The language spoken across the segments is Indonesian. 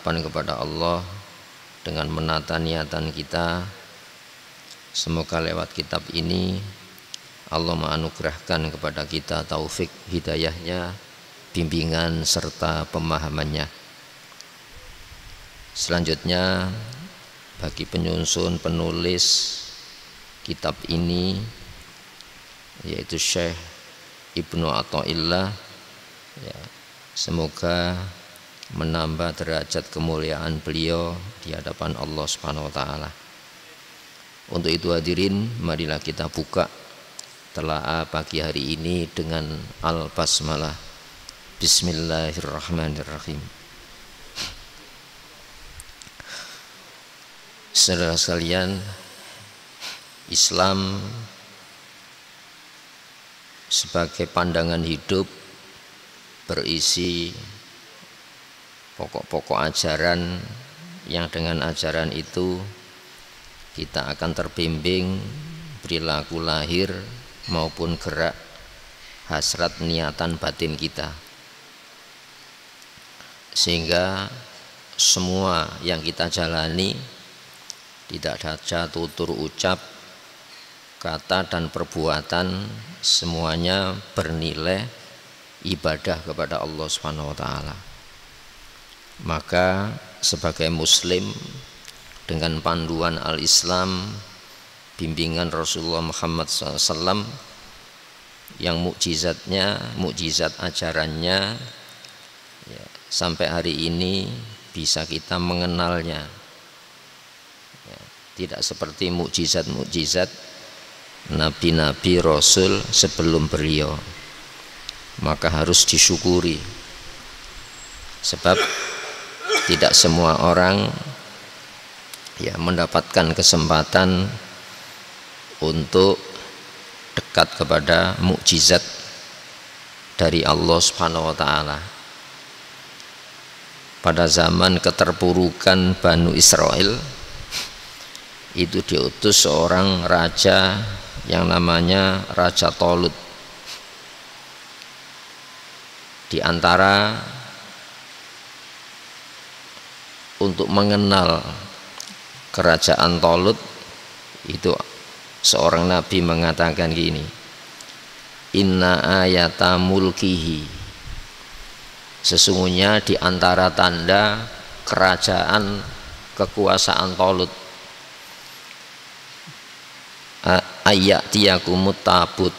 harapan kepada Allah dengan menata niatan kita, semoga lewat kitab ini Allah menganugerahkan kepada kita taufik hidayahnya, bimbingan serta pemahamannya. Selanjutnya bagi penyusun penulis kitab ini yaitu Syekh Ibnu Athaillah, ya, semoga menambah derajat kemuliaan beliau di hadapan Allah Subhanahu wa taala. Untuk itu hadirin, marilah kita buka telaah pagi hari ini dengan al-basmalah. Bismillahirrahmanirrahim. Saudara sekalian, Islam sebagai pandangan hidup berisi pokok-pokok ajaran yang dengan ajaran itu kita akan terbimbing perilaku lahir maupun gerak hasrat niatan batin kita, sehingga semua yang kita jalani tidak saja tutur ucap, kata dan perbuatan semuanya bernilai ibadah kepada Allah Subhanahu wa taala. Maka sebagai muslim dengan panduan al-Islam, bimbingan Rasulullah Muhammad SAW yang mukjizat ajarannya ya, sampai hari ini bisa kita mengenalnya ya, tidak seperti mukjizat nabi-nabi rasul sebelum beliau. Maka harus disyukuri, sebab tidak semua orang ya mendapatkan kesempatan untuk dekat kepada mukjizat dari Allah Subhanahu wa taala. Pada zaman keterpurukan Banu Israel itu diutus seorang raja yang namanya Raja Talut. Di antara untuk mengenal kerajaan Talut itu seorang nabi mengatakan gini, inna ayata mulkihi, sesungguhnya di antara tanda kerajaan kekuasaan Talut ayatiyakumut tabut,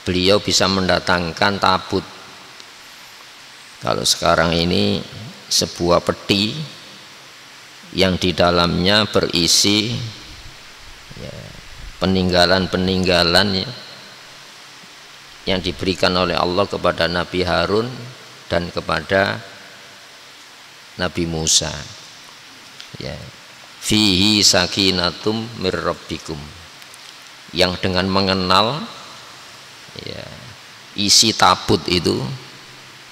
beliau bisa mendatangkan tabut. Kalau sekarang ini sebuah peti yang di dalamnya berisi ya, peninggalan yang diberikan oleh Allah kepada Nabi Harun dan kepada Nabi Musa ya, fihi sakinatum mir rabbikum, yang dengan mengenal ya, isi tabut itu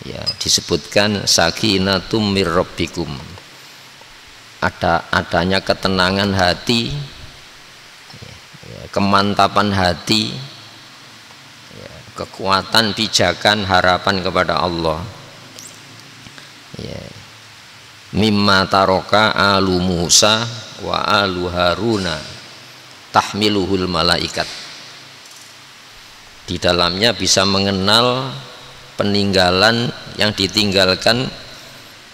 ya, disebutkan sakinatum mir rabbikum, adanya ketenangan hati, kemantapan hati, kekuatan pijakan harapan kepada Allah ya. Mimma taroka alu Musa wa alu Haruna tahmiluhul malaikat, di dalamnya bisa mengenal peninggalan yang ditinggalkan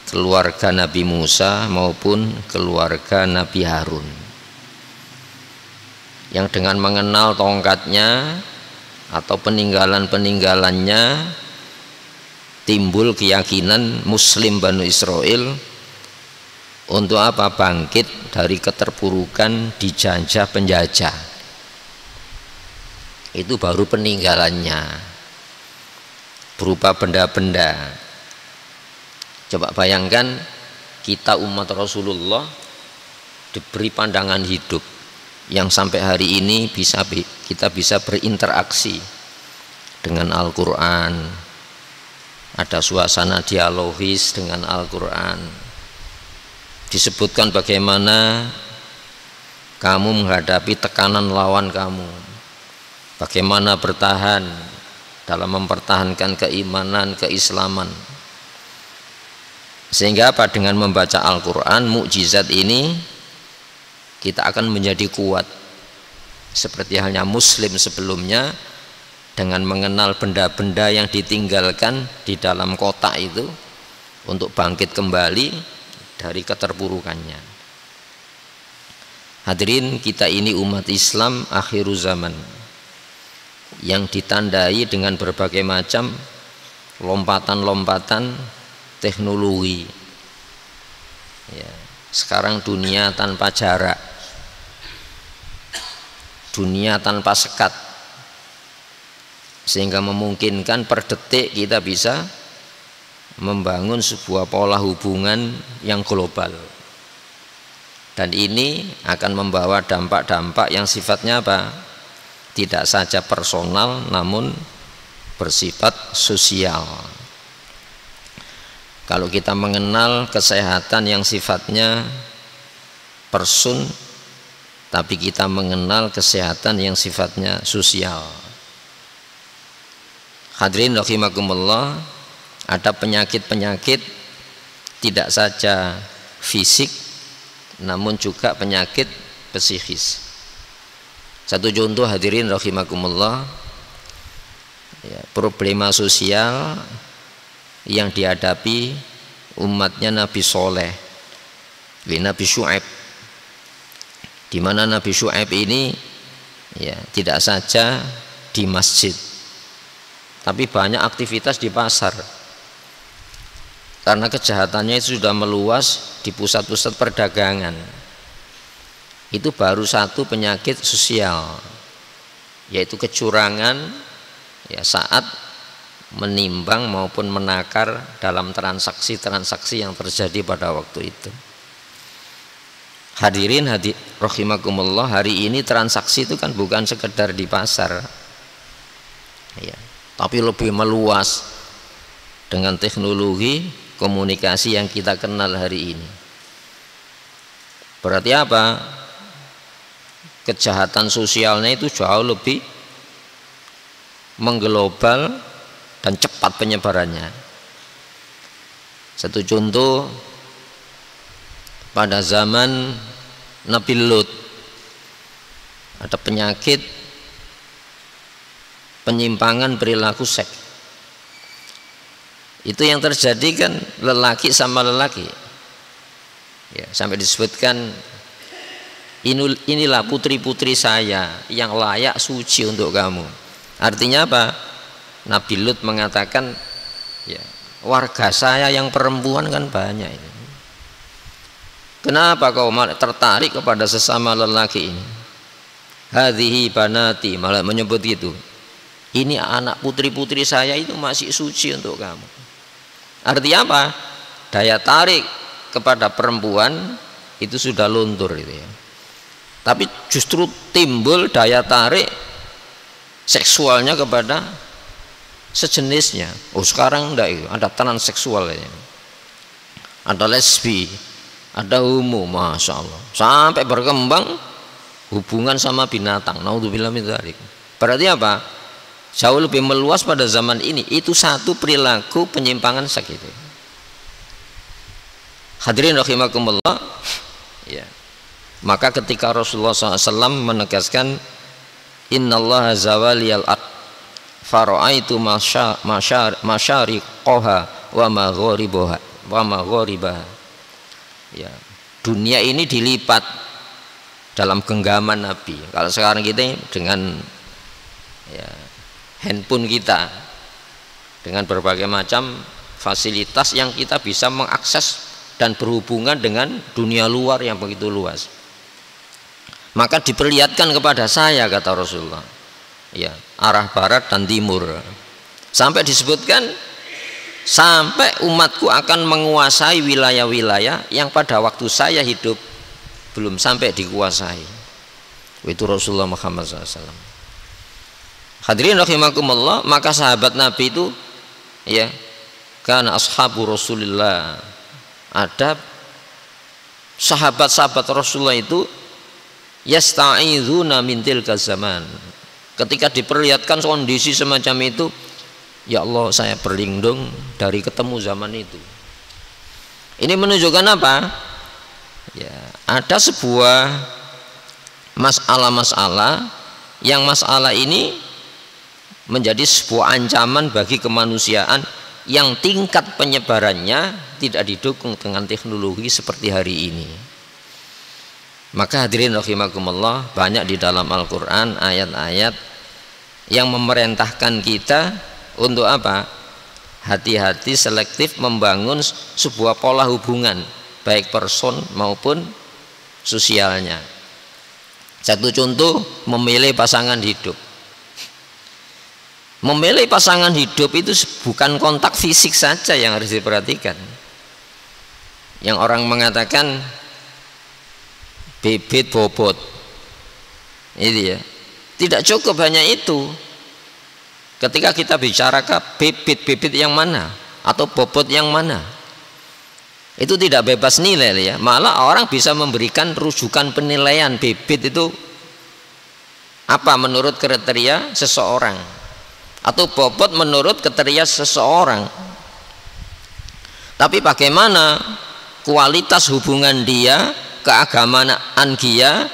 keluarga Nabi Musa maupun keluarga Nabi Harun, yang dengan mengenal tongkatnya atau peninggalannya timbul keyakinan muslim Banu Israel untuk apa? Bangkit dari keterpurukan dijajah penjajah. Itu baru peninggalannya berupa benda-benda. Coba bayangkan kita umat Rasulullah diberi pandangan hidup yang sampai hari ini kita bisa berinteraksi dengan Al-Quran, ada suasana dialogis dengan Al-Quran, disebutkan bagaimana kamu menghadapi tekanan lawan kamu, bagaimana bertahan dalam mempertahankan keimanan, keislaman, Sehingga apa? Dengan membaca Al-Quran, mukjizat ini kita akan menjadi kuat seperti halnya muslim sebelumnya dengan mengenal benda-benda yang ditinggalkan di dalam kotak itu untuk bangkit kembali dari keterpurukannya. Hadirin, kita ini umat Islam akhir zaman yang ditandai dengan berbagai macam lompatan-lompatan teknologi. Ya, sekarang dunia tanpa jarak, dunia tanpa sekat, sehingga memungkinkan per detik kita bisa membangun sebuah pola hubungan yang global. Dan ini akan membawa dampak-dampak yang sifatnya apa? Tidak saja personal namun bersifat sosial. Kalau kita mengenal kesehatan yang sifatnya person, tapi kita mengenal kesehatan yang sifatnya sosial. Hadirin rahimakumullah, ada penyakit-penyakit tidak saja fisik namun juga penyakit psikis. Satu contoh hadirin rahimakumullah, ya, problema sosial yang dihadapi umatnya Nabi Soleh, Nabi Syu'aib, di mana Nabi Syu'aib ini ya tidak saja di masjid, tapi banyak aktivitas di pasar, karena kejahatannya itu sudah meluas di pusat-pusat perdagangan. Itu baru satu penyakit sosial, yaitu kecurangan ya saat menimbang maupun menakar dalam transaksi-transaksi yang terjadi pada waktu itu. Hadirin rahimakumullah, hari ini transaksi itu kan bukan sekedar di pasar ya, tapi lebih meluas dengan teknologi komunikasi yang kita kenal hari ini. Berarti apa? Kejahatan sosialnya itu jauh lebih mengglobal dan cepat penyebarannya. Satu contoh, pada zaman Nabi Lut ada penyakit penyimpangan perilaku seks. Itu yang terjadi kan lelaki sama lelaki ya, sampai disebutkan inilah putri-putri saya yang layak suci untuk kamu. Artinya apa? Nabi Lut mengatakan ya, warga saya yang perempuan kan banyak ini. Kenapa kau tertarik kepada sesama lelaki ini? Hadhihi banati, malah menyebut itu. Ini anak putri-putri saya itu masih suci untuk kamu. Artinya apa? Daya tarik kepada perempuan itu sudah luntur itu ya. Tapi justru timbul daya tarik seksualnya kepada sejenisnya. Oh sekarang enggak itu, ada transseksual ya. Ada lesbi, ada homo, masya Allah, sampai berkembang hubungan sama binatang. Naudzubillah min dzalik. Berarti apa? Jauh lebih meluas pada zaman ini. Itu satu perilaku penyimpangan seks itu. Hadirin rahimakumullah ya. Maka ketika Rasulullah SAW menegaskan innallaha zawaliyal ard fara'aitu masyariqaha wa magharibaha ya, dunia ini dilipat dalam genggaman Nabi. Kalau sekarang kita dengan ya, handphone kita dengan berbagai macam fasilitas yang kita bisa mengakses dan berhubungan dengan dunia luar yang begitu luas, maka diperlihatkan kepada saya, kata Rasulullah ya, arah barat dan timur, sampai disebutkan sampai umatku akan menguasai wilayah-wilayah yang pada waktu saya hidup belum sampai dikuasai. Itu Rasulullah Muhammad SAW. Hadirin rahimakumullah, maka sahabat Nabi itu ya, karena ashabu Rasulullah, ada sahabat-sahabat Rasulullah itu yasta'idzuuna min tilka zaman. Ketika diperlihatkan kondisi semacam itu, ya Allah saya berlindung dari ketemu zaman itu. Ini menunjukkan apa? Ya, ada sebuah masalah-masalah yang masalah ini menjadi sebuah ancaman bagi kemanusiaan yang tingkat penyebarannya tidak didukung dengan teknologi seperti hari ini. Maka hadirin rahimakumullah, banyak di dalam Al-Quran ayat-ayat yang memerintahkan kita untuk apa? Hati-hati, selektif membangun sebuah pola hubungan baik person maupun sosialnya. Satu contoh, memilih pasangan hidup. Memilih pasangan hidup itu bukan kontak fisik saja yang harus diperhatikan. Yang orang mengatakan bibit bobot, ini ya, tidak cukup hanya itu. Ketika kita bicara ke bibit yang mana atau bobot yang mana, itu tidak bebas nilai ya. Malah orang bisa memberikan rujukan penilaian bibit itu apa menurut kriteria seseorang, atau bobot menurut kriteria seseorang. Tapi bagaimana kualitas hubungan dia, keagamaan dia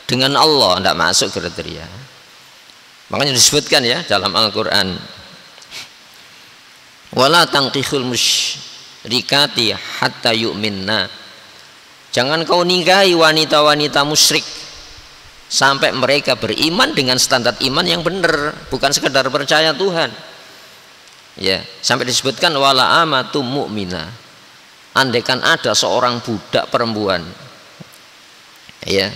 dengan Allah, tidak masuk kriteria. Makanya disebutkan ya dalam Al-Quran, wala tangkihul musyrikati hatta yu'minna. Jangan kau nikahi wanita-wanita musyrik sampai mereka beriman dengan standar iman yang benar, bukan sekedar percaya Tuhan. Ya, sampai disebutkan wala amatum mu'mina. Andaikan ada seorang budak perempuan, ya,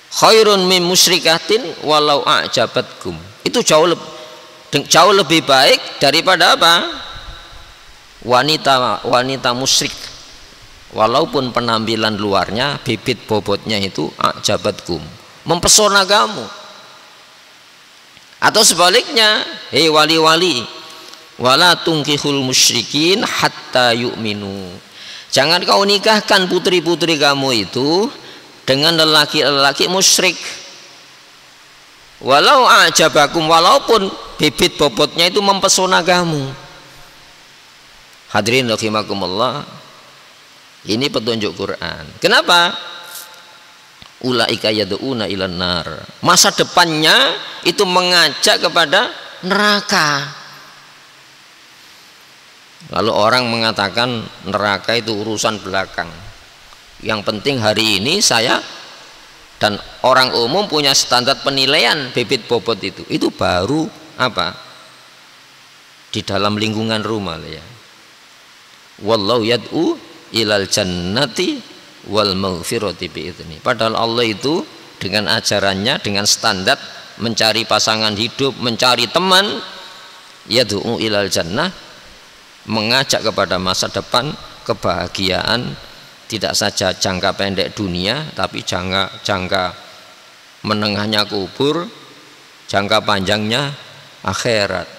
khairun min musyrikatin walau a'jabatkum. Itu jauh lebih baik daripada apa? Wanita musyrik, walaupun penampilan luarnya, bibit bobotnya itu a'jabatkum, mempesona kamu. Atau sebaliknya, hei wali-wali, wala tungkihul musyrikin hatta yu'minu. Jangan kau nikahkan putri-putri kamu itu dengan lelaki-lelaki musyrik, walau a'jabakum, walaupun bibit bobotnya itu mempesona kamu. Hadirin rahimakumullah, ini petunjuk Quran. Kenapa? Ulaika yad'una ilan nar. Masa depannya itu mengajak kepada neraka. Lalu orang mengatakan neraka itu urusan belakang. Yang penting hari ini saya dan orang umum punya standar penilaian bibit bobot itu. Itu baru apa? Di dalam lingkungan rumah ya. Wallahu yad'u ilal jannati wal maghfirati bi'idzni. Padahal Allah itu dengan ajarannya, dengan standar mencari pasangan hidup, mencari teman, yad'u ilal jannah, mengajak kepada masa depan, kebahagiaan, tidak saja jangka pendek dunia, tapi jangka menengahnya kubur, jangka panjangnya akhirat.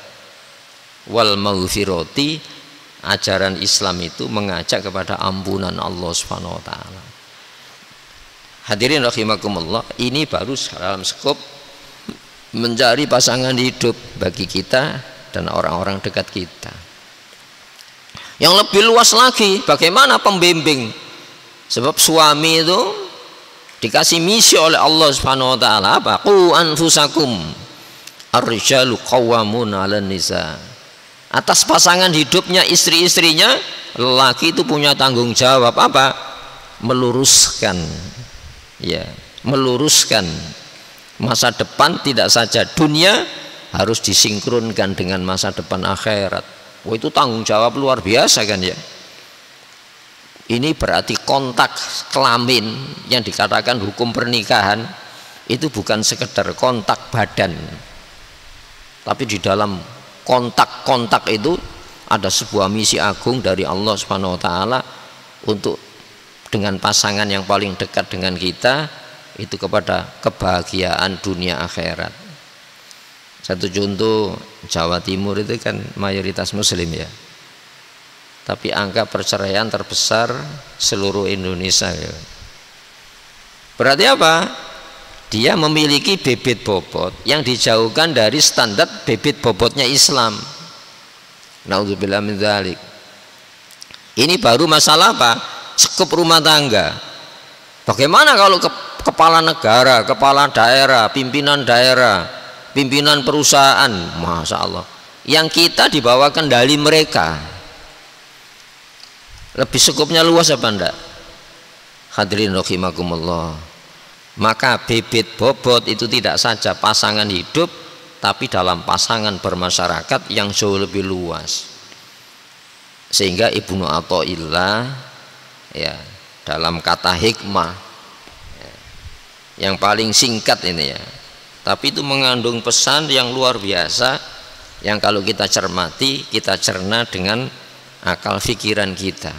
Wal maghfirati, ajaran Islam itu mengajak kepada ampunan Allah Subhanahu wa taala. Hadirin rahimakumullah, ini baru dalam skop mencari pasangan hidup bagi kita dan orang-orang dekat kita. Yang lebih luas lagi, bagaimana pembimbing? Sebab suami itu dikasih misi oleh Allah Subhanahu wa taala apa? Qu anfusakum, ar-rijalu qawwamuna 'alan nisa. Atas pasangan hidupnya, istri-istrinya, lelaki itu punya tanggung jawab apa? Meluruskan, ya, meluruskan masa depan, tidak saja dunia, harus disinkronkan dengan masa depan akhirat. Wah, itu tanggung jawab luar biasa kan ya. Ini berarti kontak kelamin yang dikatakan hukum pernikahan itu bukan sekedar kontak badan, tapi di dalam kontak-kontak itu ada sebuah misi agung dari Allah Subhanahu wa taala untuk dengan pasangan yang paling dekat dengan kita itu kepada kebahagiaan dunia akhirat. Satu contoh, Jawa Timur itu kan mayoritas muslim ya, tapi angka perceraian terbesar seluruh Indonesia ya. Berarti apa? Dia memiliki bibit bobot yang dijauhkan dari standar bibit bobotnya Islam. Naudzubillah min dzalik. Ini baru masalah apa? Skup rumah tangga. Bagaimana kalau kepala negara, kepala daerah, pimpinan perusahaan, Masya Allah, yang kita di bawah kendali mereka, lebih skupnya luas apa enggak? Hadirin rahimakumullah. Maka bibit bobot itu tidak saja pasangan hidup, tapi dalam pasangan bermasyarakat yang jauh lebih luas. Sehingga Ibnu Athaillah ya, dalam kata hikmah ya, yang paling singkat ini ya, tapi itu mengandung pesan yang luar biasa, yang kalau kita cermati, kita cerna dengan akal pikiran kita.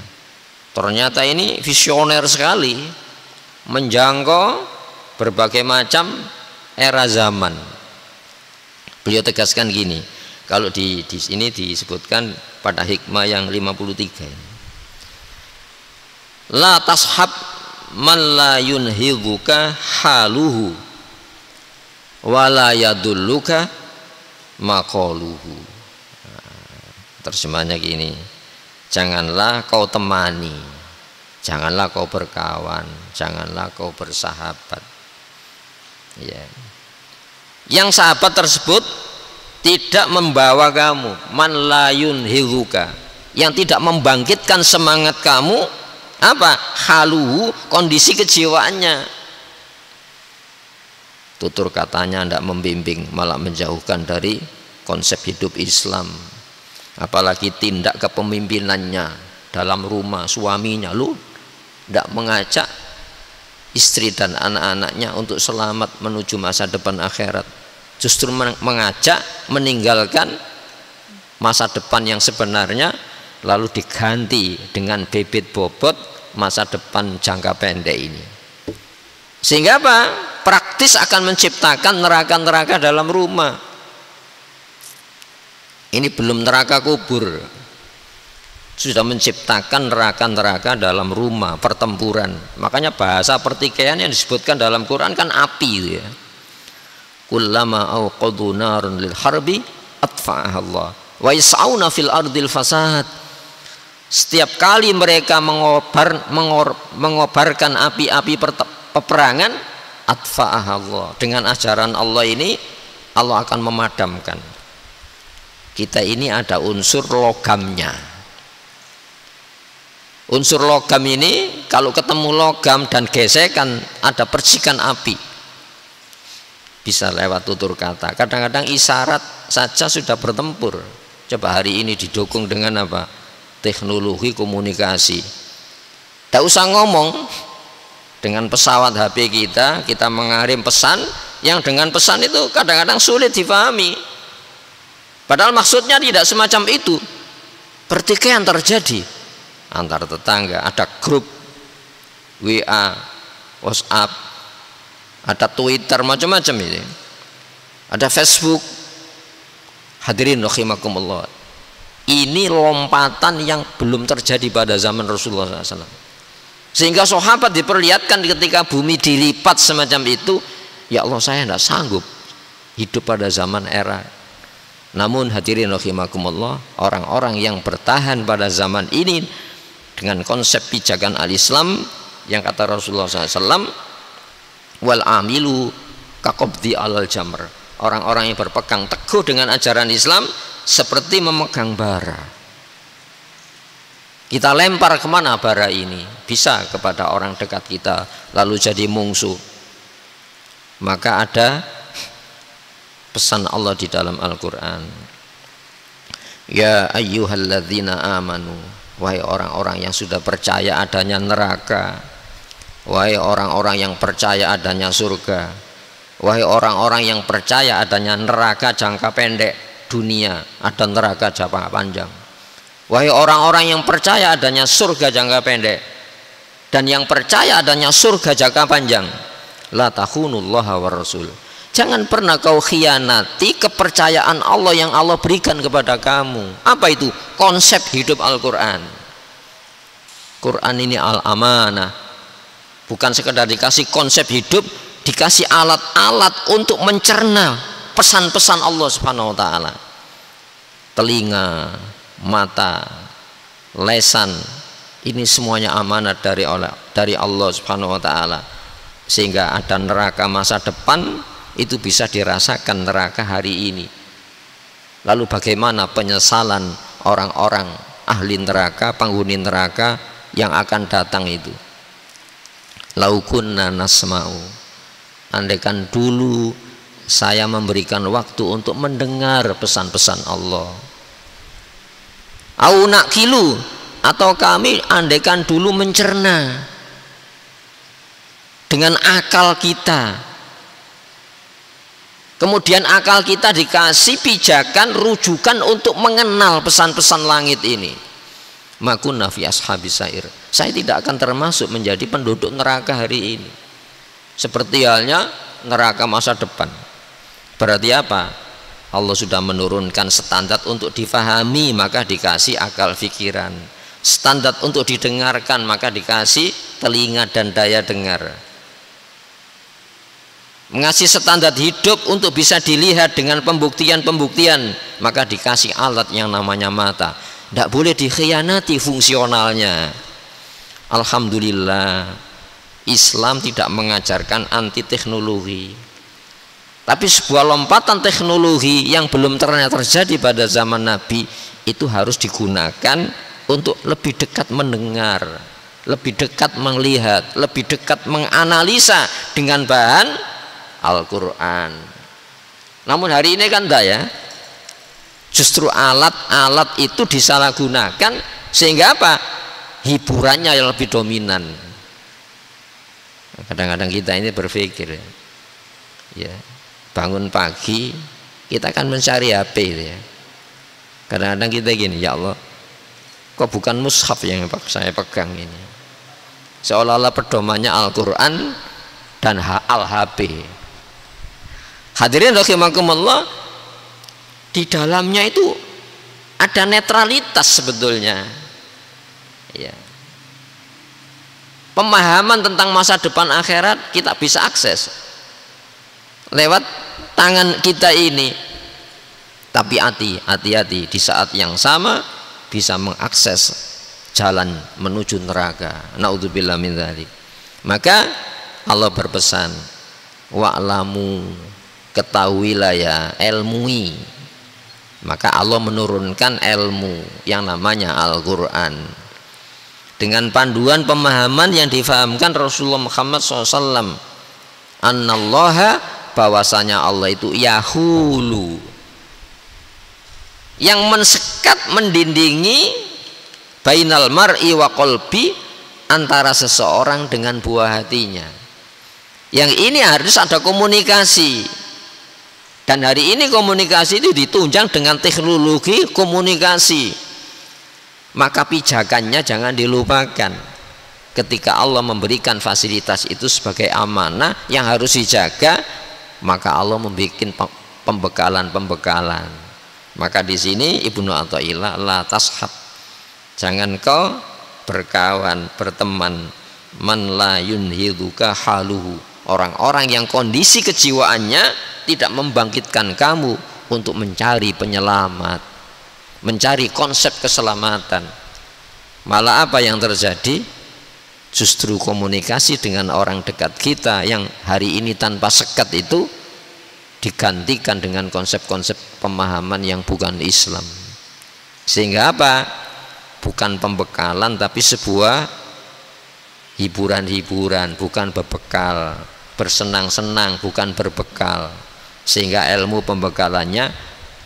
Ternyata ini visioner sekali, menjangkau berbagai macam era zaman. Beliau tegaskan gini, kalau di sini disebutkan pada hikmah yang 53, la tashab man la yunhidhuka haluhu wala yadulluka maqaluhu. Terjemahnya gini, janganlah kau temani, janganlah kau berkawan, janganlah kau bersahabat ya, yang sahabat tersebut tidak membawa kamu, man la yunhidhuka, yang tidak membangkitkan semangat kamu, apa? Haluhu, kondisi kejiwaannya, tutur katanya tidak membimbing, malah menjauhkan dari konsep hidup Islam. Apalagi tindak kepemimpinannya dalam rumah, suaminya lu tidak mengajak istri dan anak-anaknya untuk selamat menuju masa depan akhirat, justru mengajak meninggalkan masa depan yang sebenarnya, lalu diganti dengan bibit bobot masa depan jangka pendek ini. Sehingga apa? Praktis akan menciptakan neraka-neraka dalam rumah. Ini belum neraka kubur, sudah menciptakan neraka-neraka dalam rumah, pertempuran. Makanya bahasa pertikaian yang disebutkan dalam Quran kan api ya. Kullama awqadu narun lil harbi atfa'aha Allah wa yas'auna fil ardil fasad. Setiap kali mereka mengobarkan api-api peperangan, atfa'aha Allah, dengan ajaran Allah ini Allah akan memadamkan. Kita ini ada unsur logamnya. Unsur logam ini kalau ketemu logam dan gesekan, ada percikan api, bisa lewat tutur kata. Kadang-kadang isyarat saja sudah bertempur. Coba hari ini didukung dengan apa? Teknologi komunikasi. Tidak usah ngomong, dengan pesawat HP kita mengirim pesan, yang dengan pesan itu kadang-kadang sulit difahami. Padahal maksudnya tidak semacam itu. Pertikaian terjadi antar tetangga, ada grup WA, WhatsApp, ada Twitter, macam-macam ini, ada Facebook. Hadirin rahimakumullah, ini lompatan yang belum terjadi pada zaman Rasulullah SAW. Sehingga sahabat diperlihatkan ketika bumi dilipat semacam itu, ya Allah, saya tidak sanggup hidup pada zaman era. Namun hadirin rahimakumullah, orang-orang yang bertahan pada zaman ini dengan konsep pijakan al-Islam yang kata Rasulullah SAW, wal amilu kaqabdi alal jamr, orang-orang yang berpegang teguh dengan ajaran Islam seperti memegang bara. Kita lempar kemana bara ini? Bisa kepada orang dekat kita, lalu jadi mungsuh. Maka ada pesan Allah di dalam Al-Quran, ya ayyuhalladzina amanu, wahai orang-orang yang sudah percaya adanya neraka, wahai orang-orang yang percaya adanya surga, wahai orang-orang yang percaya adanya neraka jangka pendek, dunia ada neraka jangka panjang, wahai orang-orang yang percaya adanya surga jangka pendek dan yang percaya adanya surga jangka panjang, la takhunullaha war rasul, jangan pernah kau khianati kepercayaan Allah yang Allah berikan kepada kamu. Apa itu? Konsep hidup Al-Quran. Quran ini al-amanah, bukan sekedar dikasih konsep hidup, dikasih alat-alat untuk mencerna pesan-pesan Allah Subhanahu wa ta'ala. Telinga, mata, lesan, Ini semuanya amanat dari Allah Subhanahu wa taala. Sehingga ada neraka masa depan itu bisa dirasakan neraka hari ini. Lalu bagaimana penyesalan orang-orang ahli neraka, penghuni neraka yang akan datang itu? Lau kunna nasma'u, andaikan dulu saya memberikan waktu untuk mendengar pesan-pesan Allah. Au naqilu, atau kami andaikan dulu mencerna dengan akal kita, kemudian akal kita dikasih pijakan, rujukan untuk mengenal pesan-pesan langit ini, makunna fi ashabis sa'ir, saya tidak akan termasuk menjadi penduduk neraka hari ini. Seperti halnya neraka masa depan. Berarti apa? Allah sudah menurunkan standar untuk difahami, maka dikasih akal pikiran. Standar untuk didengarkan, maka dikasih telinga dan daya dengar. Mengasih standar hidup untuk bisa dilihat dengan pembuktian-pembuktian, maka dikasih alat yang namanya mata. Tidak boleh dikhianati fungsionalnya. Alhamdulillah, Islam tidak mengajarkan anti teknologi. Tapi sebuah lompatan teknologi yang belum pernah terjadi pada zaman Nabi itu harus digunakan untuk lebih dekat mendengar, lebih dekat melihat, lebih dekat menganalisa dengan bahan Al-Quran. Namun hari ini kan enggak ya, justru alat-alat itu disalahgunakan sehingga apa? Hiburannya yang lebih dominan. Kadang-kadang kita ini berpikir ya, bangun pagi kita kan mencari HP ya. Kadang-kadang kita gini, ya Allah, kok bukan mushaf yang saya pegang ini? Seolah-olah pedomannya Al-Quran dan Al-HP. Hadirin rahimakumullah, di dalamnya itu ada netralitas sebetulnya ya. Pemahaman tentang masa depan akhirat kita bisa akses lewat tangan kita ini. Tapi hati-hati, di saat yang sama bisa mengakses jalan menuju neraka. Naudzubillah min dzalik. Maka Allah berpesan, wa'lamu, ketahuilah ya, ilmui. Maka Allah menurunkan ilmu yang namanya Al-Quran dengan panduan pemahaman yang difahamkan Rasulullah Muhammad SAW. Annallaha, bahwasanya Allah itu yahulu, yang mensekat, mendindingi bainal mar'i wa qalbi, antara seseorang dengan buah hatinya. Yang ini harus ada komunikasi, dan hari ini komunikasi itu ditunjang dengan teknologi komunikasi. Maka pijakannya jangan dilupakan. Ketika Allah memberikan fasilitas itu sebagai amanah yang harus dijaga, maka Allah membuat pembekalan. Maka di sini Ibnu Athaillah, la tashab, jangan kau berkawan, berteman, man la yunhiduka haluhu, orang-orang yang kondisi kejiwaannya tidak membangkitkan kamu untuk mencari penyelamat, mencari konsep keselamatan. Malah apa yang terjadi? Justru komunikasi dengan orang dekat kita yang hari ini tanpa sekat itu digantikan dengan konsep-konsep pemahaman yang bukan Islam. Sehingga apa? Bukan pembekalan tapi sebuah hiburan-hiburan, bukan berbekal, bersenang-senang bukan berbekal. Sehingga ilmu pembekalannya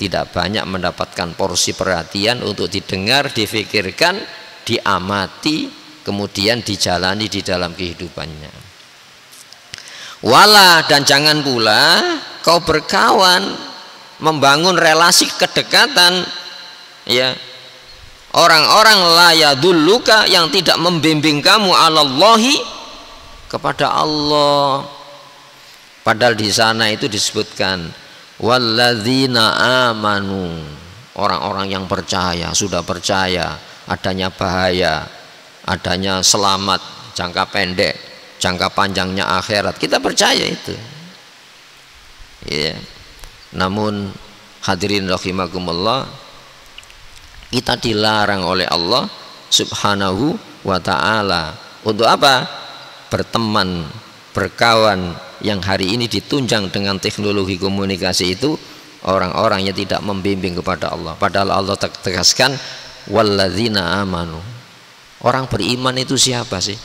tidak banyak mendapatkan porsi perhatian untuk didengar, difikirkan, diamati, kemudian dijalani di dalam kehidupannya. Wala, dan jangan pula kau berkawan, membangun relasi kedekatan ya, orang-orang la yadulluka, yang tidak membimbing kamu alallahi, kepada Allah. Padahal di sana itu disebutkan walladzina amanu, orang-orang yang percaya, sudah percaya adanya bahaya, adanya selamat jangka pendek, jangka panjangnya akhirat. Kita percaya itu ya. Namun hadirin rahimakumullah, kita dilarang oleh Allah Subhanahu wa ta'ala. Untuk apa? Berteman, berkawan yang hari ini ditunjang dengan teknologi komunikasi itu orang-orang yang tidak membimbing kepada Allah. Padahal Allah tegaskan walladzina amanu. Orang beriman itu siapa sih?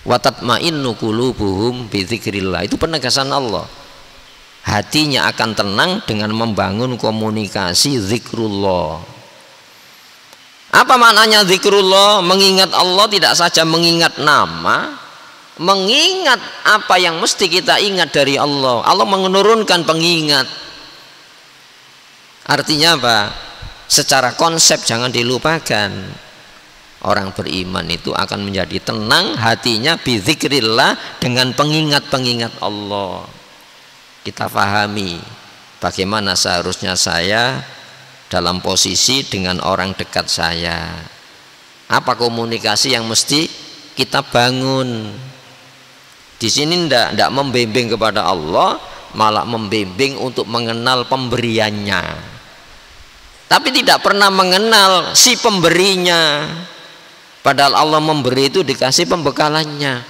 Wa tatma'innu qulubuhum bi dzikrillah. Itu penegasan Allah. Hatinya akan tenang dengan membangun komunikasi zikrullah. Apa maknanya zikrullah? Mengingat Allah tidak saja mengingat nama, mengingat apa yang mesti kita ingat dari Allah. Allah menurunkan pengingat. Artinya apa? Secara konsep jangan dilupakan. Orang beriman itu akan menjadi tenang hatinya bizikrillah dengan pengingat-pengingat Allah. Kita pahami bagaimana seharusnya saya dalam posisi dengan orang dekat saya. Apa komunikasi yang mesti kita bangun? Di sini tidak membimbing kepada Allah, malah membimbing untuk mengenal pemberiannya. Tapi tidak pernah mengenal si pemberinya. Padahal Allah memberi itu dikasih pembekalannya.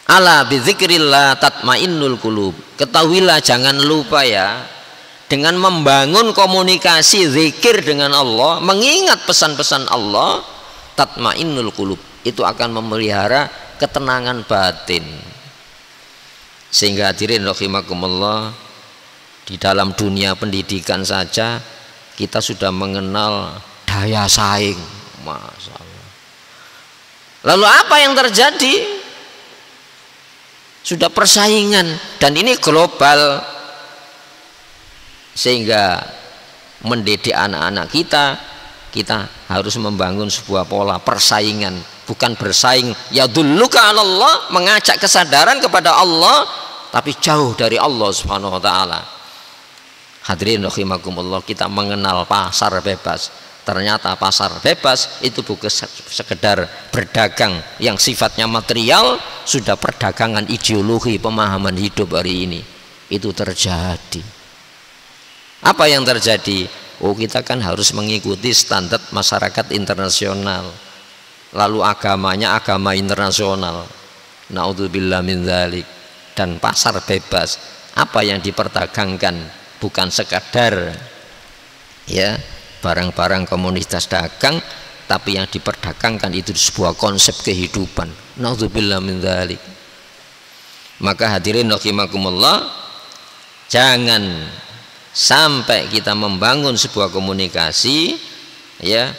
Ala bizikrillah tatmainnul qulub. Ketahuilah, jangan lupa ya, dengan membangun komunikasi zikir dengan Allah, mengingat pesan-pesan Allah, tatmainnul qulub, itu akan memelihara ketenangan batin. Sehingga hadirin rahimakumullah, di dalam dunia pendidikan saja kita sudah mengenal daya saing. Masya Allah. Lalu apa yang terjadi? Sudah persaingan, dan ini global. Sehingga mendidik anak-anak kita harus membangun sebuah pola persaingan, bukan bersaing ya dulluka Allah, mengajak kesadaran kepada Allah tapi jauh dari Allah Subhanahu wa taala. Hadirin rahimakumullah, kita mengenal pasar bebas. Ternyata pasar bebas itu bukan sekedar berdagang yang sifatnya material, sudah perdagangan ideologi, pemahaman hidup hari ini. Itu terjadi. Apa yang terjadi? Oh, kita kan harus mengikuti standar masyarakat internasional. Lalu agamanya agama internasional. Naudzubillah min dzalik. Dan pasar bebas, apa yang diperdagangkan bukan sekadar ya barang-barang komoditas dagang, tapi yang diperdagangkan itu sebuah konsep kehidupan. Naudzubillah min dzalik. Maka hadirin rahimakumullah, jangan sampai kita membangun sebuah komunikasi ya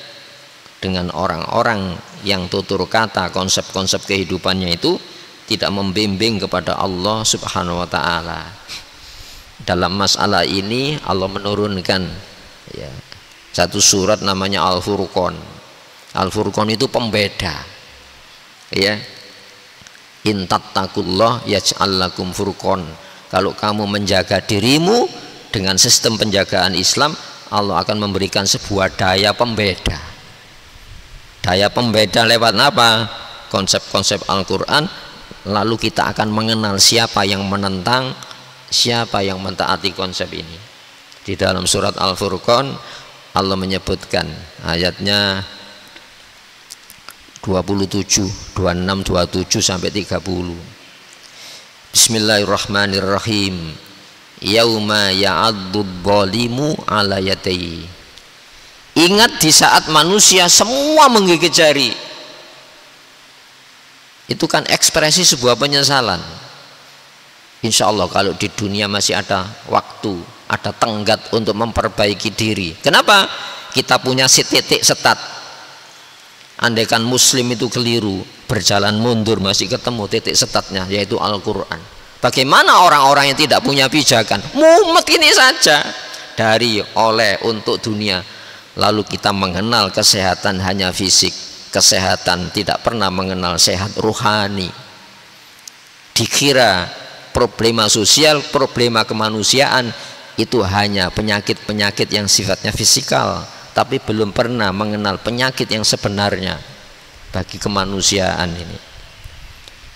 dengan orang-orang yang tutur kata konsep-konsep kehidupannya itu tidak membimbing kepada Allah Subhanahu wa taala. Dalam masalah ini Allah menurunkan ya satu surat namanya Al-Furqan. Al-Furqan itu pembeda. Ya. In tattaqullah yaj'al lakum furqan. Kalau kamu menjaga dirimu dengan sistem penjagaan Islam, Allah akan memberikan sebuah daya pembeda. Daya pembeda lewat apa? Konsep-konsep Al-Qur'an. Lalu kita akan mengenal siapa yang menentang, siapa yang mentaati konsep ini. Di dalam surat Al-Furqan Allah menyebutkan ayatnya 27, 26, 27 sampai 30. Bismillahirrahmanirrahim. Yauma ya'addu dzalimu 'ala yadayhi. Ingat di saat manusia semua menggigit jari. Itu kan ekspresi sebuah penyesalan. Insya Allah kalau di dunia masih ada waktu, ada tenggat untuk memperbaiki diri. Kenapa? Kita punya titik setat. Andaikan muslim itu keliru, berjalan mundur masih ketemu titik setatnya, yaitu Al-Quran. Bagaimana orang-orang yang tidak punya pijakan? Mumet ini saja. Dari, oleh, untuk dunia. Lalu kita mengenal kesehatan hanya fisik. Kesehatan tidak pernah mengenal sehat ruhani. Dikira problema sosial, problema kemanusiaan itu hanya penyakit-penyakit yang sifatnya fisikal, tapi belum pernah mengenal penyakit yang sebenarnya bagi kemanusiaan ini.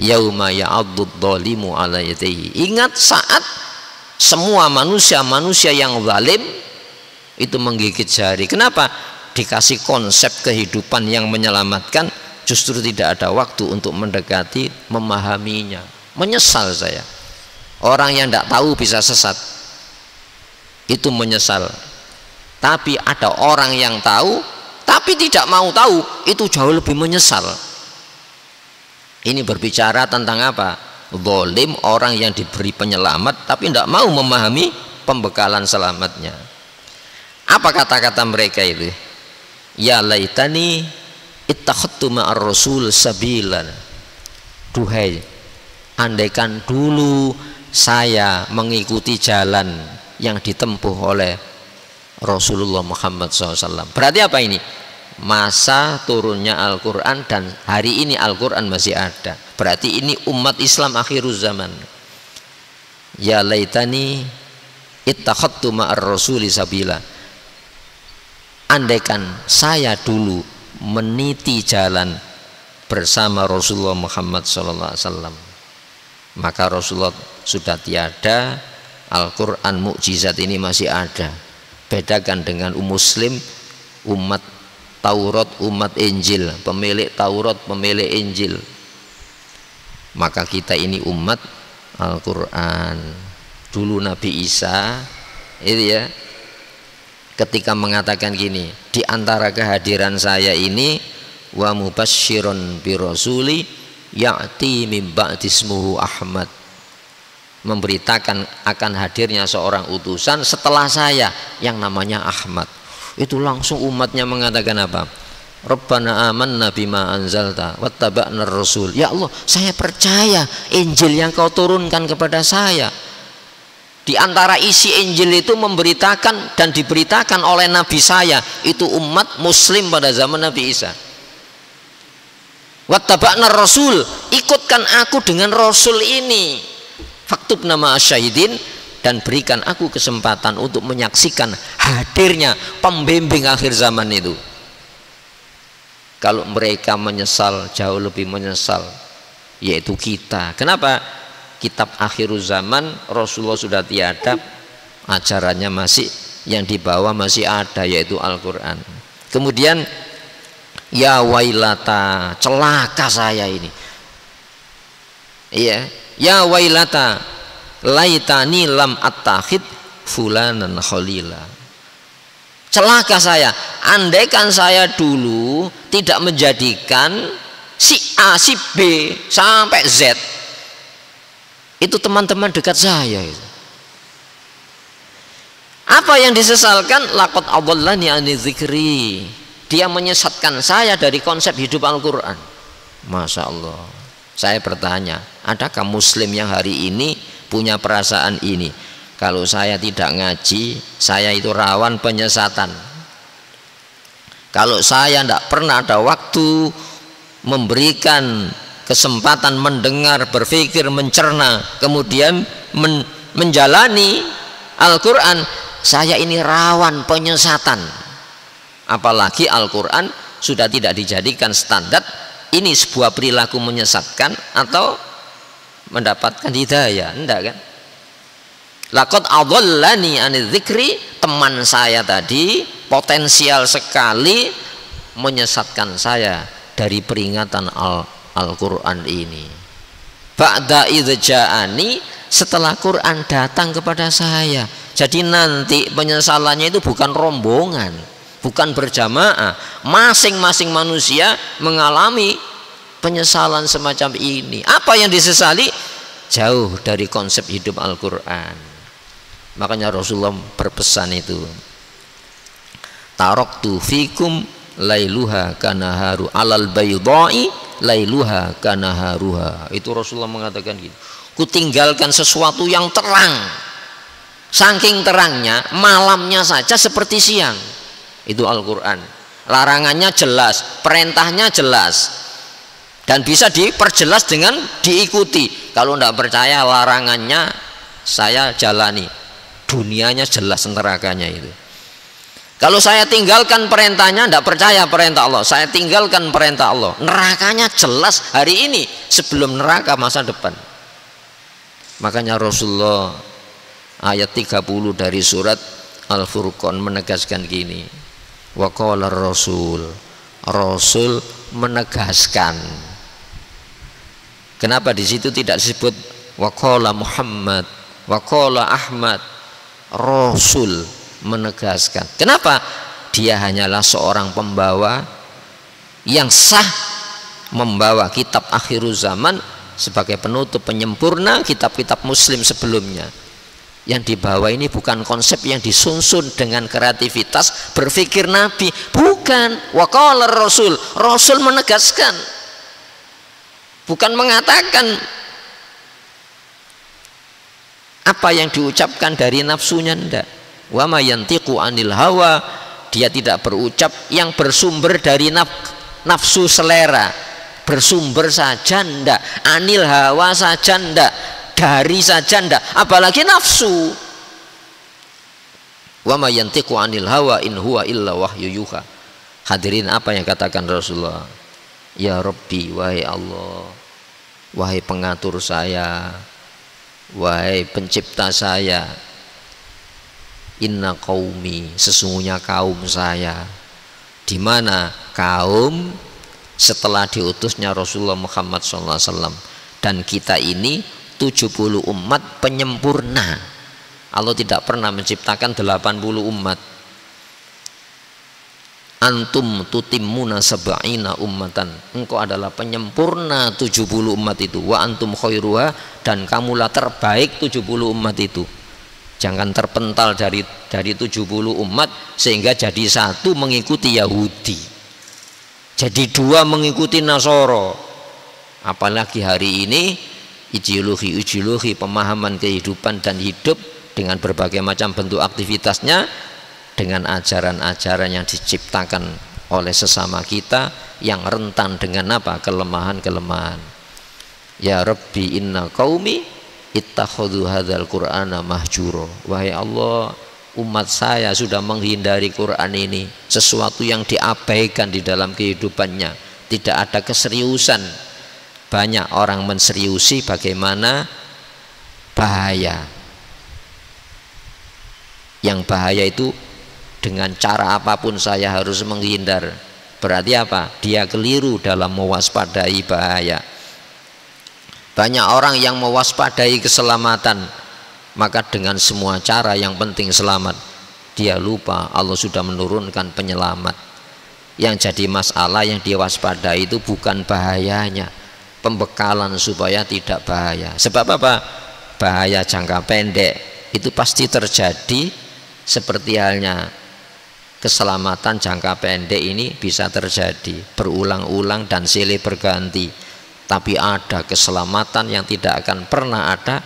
Yauma ya'addu dzalimu 'ala yadayhi. Ingat saat semua manusia yang zalim itu menggigit jari. Kenapa? dikasih konsep kehidupan yang menyelamatkan, justru tidak ada waktu untuk mendekati, memahaminya. Menyesal saya. Orang yang tidak tahu bisa sesat, itu menyesal. Tapi ada orang yang tahu tapi tidak mau tahu, itu jauh lebih menyesal. Ini berbicara tentang apa? Zalim, orang yang diberi penyelamat tapi tidak mau memahami pembekalan selamatnya. Apa kata-kata mereka itu? Ya laitani ittakhadtu ma'ar rasul sabilan. Duhai, andaikan dulu saya mengikuti jalan yang ditempuh oleh Rasulullah Muhammad SAW. Berarti apa ini? Masa turunnya Al-Quran dan hari ini Al-Quran masih ada. Berarti ini umat Islam akhirul zaman. Ya laitani ittakhadtu ma'ar rasuli sabila. Andaikan saya dulu meniti jalan bersama Rasulullah Muhammad SAW, maka Rasulullah sudah tiada, Al-Quran mukjizat ini masih ada. Bedakan dengan Muslim, umat Taurat, umat Injil, pemilik Taurat, pemilik Injil. Maka kita ini umat Al-Quran. Dulu Nabi Isa itu ya, ketika mengatakan gini, di antara kehadiran saya ini wa mubasysyirun bi rasuli ya'ti min ba'di ismuhu Ahmad, memberitakan akan hadirnya seorang utusan setelah saya yang namanya Ahmad. Itu langsung umatnya mengatakan apa? Rabbana amanna bima anzalta wattaba'na rasul. Ya Allah, saya percaya Injil yang kau turunkan kepada saya. Di antara isi Injil itu memberitakan dan diberitakan oleh Nabi saya, itu umat Muslim pada zaman Nabi Isa. Wattaba'na rasul, ikutkan aku dengan Rasul ini. Faktub nama asyahidin, dan berikan aku kesempatan untuk menyaksikan hadirnya pembimbing akhir zaman itu. Kalau mereka menyesal, jauh lebih menyesal, yaitu kita. Kenapa? Kitab akhirul zaman Rasulullah sudah tiada, ajarannya masih, yang dibawa masih ada, yaitu Al-Quran. Kemudian ya wailata, celaka saya ini. Iya, ya wailata laitani lam attakhid fulanan khalila. Celaka saya, andaikan saya dulu tidak menjadikan si A, si B sampai Z, itu teman-teman dekat saya itu. Apa yang disesalkan? Laqad adallani ani dzikri, dia menyesatkan saya dari konsep hidup Al-Quran. Masya Allah. Saya bertanya, adakah muslim yang hari ini punya perasaan ini? Kalau saya tidak ngaji, saya itu rawan penyesatan. Kalau saya tidak pernah ada waktu memberikan kesempatan mendengar, berpikir, mencerna, kemudian menjalani Al-Quran, saya ini rawan penyesatan. Apalagi Al-Quran sudah tidak dijadikan standar. Ini sebuah perilaku menyesatkan atau mendapatkan hidayah? Enggak kan? Laqad adallani ani dzikri, teman saya tadi potensial sekali menyesatkan saya dari peringatan Al-Quran ini. Ba'da idz ja'ani, setelah Quran datang kepada saya. Jadi nanti penyesalannya itu bukan rombongan, bukan berjamaah. Masing-masing manusia mengalami penyesalan semacam ini. Apa yang disesali? Jauh dari konsep hidup Al-Quran. Makanya Rasulullah berpesan itu, taraktu fikum lailuha kanaharu alal baydai lailuha kanaharuha. Itu Rasulullah mengatakan gitu. Kutinggalkan sesuatu yang terang, saking terangnya malamnya saja seperti siang. Itu Al-Quran. Larangannya jelas, perintahnya jelas, dan bisa diperjelas dengan diikuti. Kalau tidak percaya larangannya saya jalani, dunianya jelas, nerakanya itu. Kalau saya tinggalkan perintahnya, tidak percaya perintah Allah, saya tinggalkan perintah Allah, nerakanya jelas hari ini sebelum neraka masa depan. Makanya Rasulullah ayat 30 dari surat Al-Furqan menegaskan gini, Wa qala Rasul, Rasul menegaskan. Kenapa di situ tidak disebut wa qala Muhammad, wa qala Ahmad? Rasul menegaskan. Kenapa? Dia hanyalah seorang pembawa yang sah, membawa kitab akhirul zaman sebagai penutup penyempurna kitab-kitab muslim sebelumnya. Yang dibawa ini bukan konsep yang disusun dengan kreativitas berpikir Nabi, bukan. Wa qala Rasul, Rasul menegaskan, bukan mengatakan apa yang diucapkan dari nafsunya, ndak. Wa ma yantiqu anil hawa, dia tidak berucap yang bersumber dari nafsu selera, bersumber saja ndak, anil hawa saja ndak, dari saja ndak, apalagi nafsu. Wa ma yantiqu anil hawa in huwa illa wahyu yuha. Hadirin, apa yang katakan Rasulullah? Ya Rabbi, wahai Allah, wahai pengatur saya, wahai pencipta saya, inna qaumi, sesungguhnya kaum saya. Di mana kaum setelah diutusnya Rasulullah Muhammad SAW, dan kita ini 70 umat penyempurna. Allah tidak pernah menciptakan 80 umat. Antum tutimmuna sab'ina ummatan, engkau adalah penyempurna 70 umat itu. Wa antum khairuha, dan kamulah terbaik 70 umat itu. Jangan terpental dari 70 umat sehingga jadi satu mengikuti Yahudi, jadi dua mengikuti Nasoro. Apalagi hari ini ideologi pemahaman kehidupan dan hidup dengan berbagai macam bentuk aktivitasnya, dengan ajaran-ajaran yang diciptakan oleh sesama kita yang rentan dengan apa? Kelemahan-kelemahan. Ya Rabbi inna qaumi ittakhadhu hadzal qur'ana mahjura. Wahai Allah, umat saya sudah menghindari Quran ini, sesuatu yang diabaikan di dalam kehidupannya, tidak ada keseriusan. Banyak orang menseriusi bagaimana bahaya. Yang bahaya itu dengan cara apapun saya harus menghindar. Berarti apa? Dia keliru dalam mewaspadai bahaya. Banyak orang yang mewaspadai keselamatan, maka dengan semua cara yang penting selamat, dia lupa Allah sudah menurunkan penyelamat. Yang jadi masalah yang dia waspadai itu bukan bahayanya, pembekalan supaya tidak bahaya. Sebab apa? Bahaya jangka pendek itu pasti terjadi, seperti halnya keselamatan jangka pendek ini bisa terjadi berulang-ulang dan silih berganti. Tapi ada keselamatan yang tidak akan pernah ada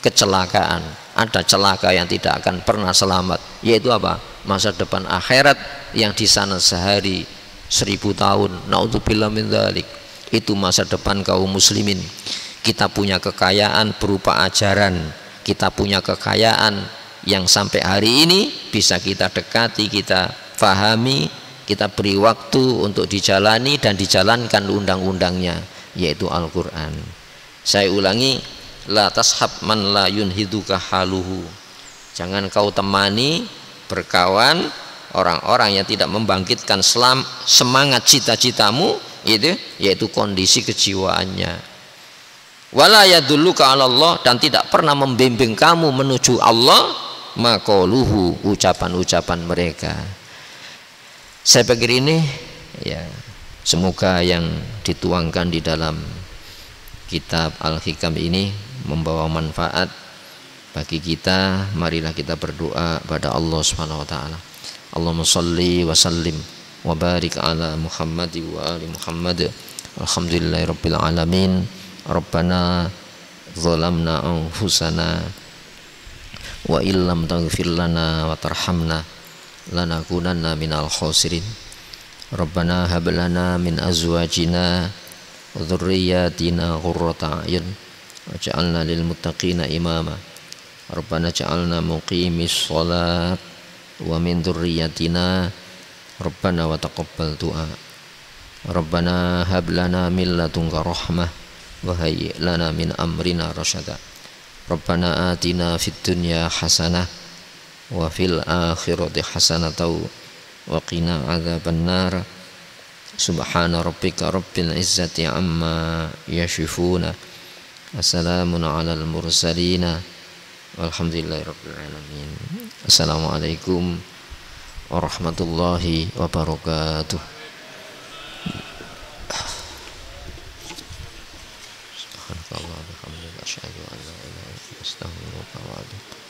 kecelakaan, ada celaka yang tidak akan pernah selamat, yaitu apa? Masa depan akhirat yang di sana sehari 1000 tahun. Naudzubillah min dzalik. Itu masa depan kaum muslimin. Kita punya kekayaan berupa ajaran, kita punya kekayaan yang sampai hari ini bisa kita dekati, kita fahami, kita beri waktu untuk dijalani dan dijalankan undang-undangnya, yaitu Al-Quran. Saya ulangi, la tashab man la yunhiduka haluhu. Jangan kau temani, berkawan orang-orang yang tidak membangkitkan semangat cita-citamu, yaitu kondisi kejiwaannya. Wala yadulluka 'ala Allah, dan tidak pernah membimbing kamu menuju Allah, maqaluhu, ucapan-ucapan mereka. Saya pikir ini ya, semoga yang dituangkan di dalam kitab Al-Hikam ini membawa manfaat bagi kita. Marilah kita berdoa pada Allah Subhanahu wa taala. Allahumma shalli wa sallim wa barik ala Muhammad wa ali Muhammad. Alhamdulillahirabbil alamin. Rabbana zalamna anfusana wa illam taghfir lana wa tarhamna lanakunanna minal khasirin. Rabbana hab lana min azwajina wa dhurriyyatina qurrata a'yun waj'alna lil muttaqina imama. Rabbana ja'alna muqimis shalat wa min dhurriyyatina Rabbana wa taqabbal du'a. Rabbana hab lana min ladunka rahmah wa hayyi lana min amrina rasyada. Rabbana atina fid dunya hasanah wa fil akhirati hasanatan wa qina adzabannar. Subhana rabbika rabbil izzati amma yasifuna. Assalamun alal mursalina. Walhamdulillahi rabbil alamin. Assalamualaikum warahmatullahi wabarakatuh. Subhanallah wa bihamdihi asyhadu an la ilaha illa anta astaghfiruka wa atubu